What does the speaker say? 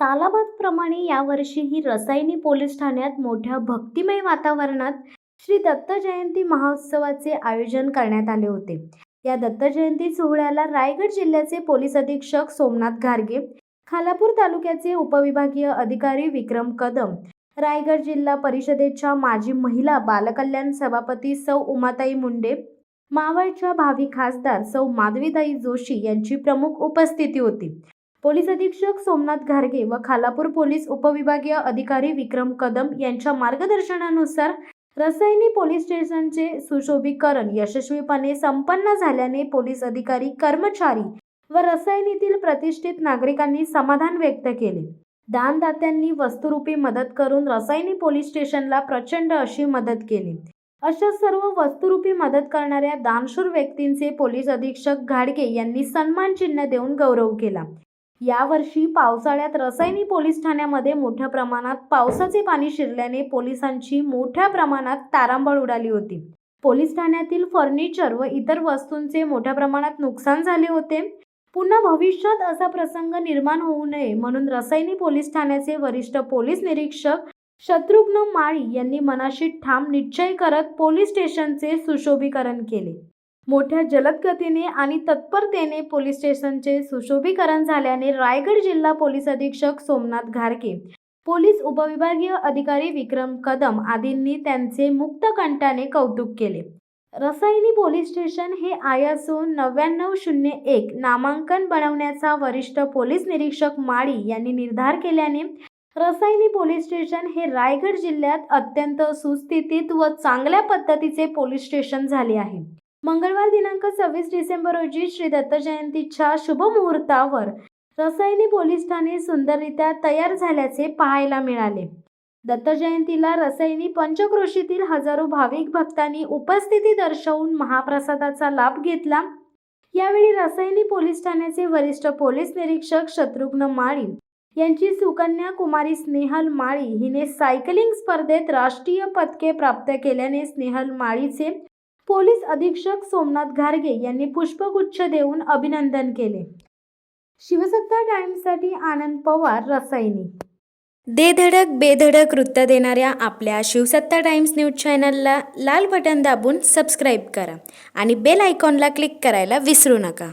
सालाबादप्रमाणे यावर्षीही रसायनी पोलीस ठाण्यात मोठ्या भक्तिमय वातावरणात श्री दत्त जयंती महोत्सवाचे आयोजन करण्यात आले होते। या दत्त जयंती सोहळ्याला रायगड जिल्ह्याचे पोलीस अधीक्षक सोमनाथ घारगे, खालापूर तालुक्याचे उपविभागीय अधिकारी विक्रम कदम, रायगड जिल्हा परिषदेच्या माजी महिला बालकल्याण सभापती सौ उमाताई मुंडे, मावळच्या भावी खासदार सौ माधवीताई जोशी यांची प्रमुख उपस्थिती होती। पोलीस अधीक्षक सोमनाथ घारगे व खालापूर पोलीस उपविभागीय अधिकारी विक्रम कदम यांच्या मार्गदर्शनानुसार रसायनी पोलीस स्टेशनचे सुशोभीकरण यशस्वीपणे संपन्न झाल्याने पोलीस अधिकारी, कर्मचारी व रसायनीतील प्रतिष्ठित नागरिकांनी समाधान व्यक्त केले। दानदात्यांनी वस्तुरूपी मदत करून रसायनी पोलीस स्टेशनला प्रचंड अशी मदत केली। अशा सर्व वस्तुरूपी मदत करणाऱ्या दानशूर व्यक्तींचे पोलीस अधीक्षक घाडगे यांनी सन्मान चिन्ह देऊन गौरव केला। यावर्षी पावसाळ्यात रसायनी पोलीस ठाण्यामध्ये मोठ्या प्रमाणात पावसाचे पाणी शिरल्याने पोलिसांची मोठ्या प्रमाणात तारांबळ उडाली होती। पोलीस ठाण्यातील फर्निचर व इतर वस्तूंचे मोठ्या प्रमाणात नुकसान झाले होते। पुन्हा भविष्यात असा प्रसंग निर्माण होऊ नये म्हणून रसायनी पोलीस ठाण्याचे वरिष्ठ पोलीस निरीक्षक शत्रुघ्न माळी यांनी मनाशी ठाम निश्चय करत पोलीस स्टेशनचे सुशोभीकरण केले। मोठ्या जलद गतीने आणि तत्परतेने पोलीस स्टेशनचे सुशोभीकरण झाल्याने रायगड जिल्हा पोलीस अधीक्षक सोमनाथ घारगे, पोलीस उपविभागीय अधिकारी विक्रम कदम आदींनी त्यांचे मुक्तकंठाने कौतुक केले। रसायनी पोलीस स्टेशन हे ISO 9901 नामांकन बनवण्याचा वरिष्ठ पोलीस निरीक्षक माळी यांनी निर्धार केल्याने रसायनी पोलीस स्टेशन हे रायगड जिल्ह्यात अत्यंत सुस्थितीत व चांगल्या पद्धतीचे पोलीस स्टेशन झाले आहे। मंगळवार दिनांक 26 डिसेंबर रोजी श्री दत्त जयंतीच्या शुभ मुहूर्तावर रसायनी पोलीस ठाणे सुंदररित्या तयार झाल्याचे पाहायला मिळाले। दत्त जयंतीला रसायनी पंचक्रोशीतील हजारो भाविक भक्तांनी उपस्थिती दर्शवून महाप्रसादाचा लाभ घेतला। यावेळी रसायनी पोलीस ठाण्याचे वरिष्ठ पोलीस निरीक्षक शत्रुघ्न माळी यांची सुकन्या कुमारी स्नेहल माळी हिने सायकलिंग स्पर्धेत राष्ट्रीय पदके प्राप्त केल्याने स्नेहल माळीचे पोलीस अधीक्षक सोमनाथ घारगे यांनी पुष्पगुच्छ देऊन अभिनंदन केले। शिवसत्ता टाइम्ससाठी आनंद पवार, रसायनी। दे धडक बेधडक वृत्त देणाऱ्या आपल्या शिवसत्ता टाइम्स न्यूज चॅनलला लाल बटन दाबून सबस्क्राईब करा आणि बेल आयकॉनला क्लिक करायला विसरू नका।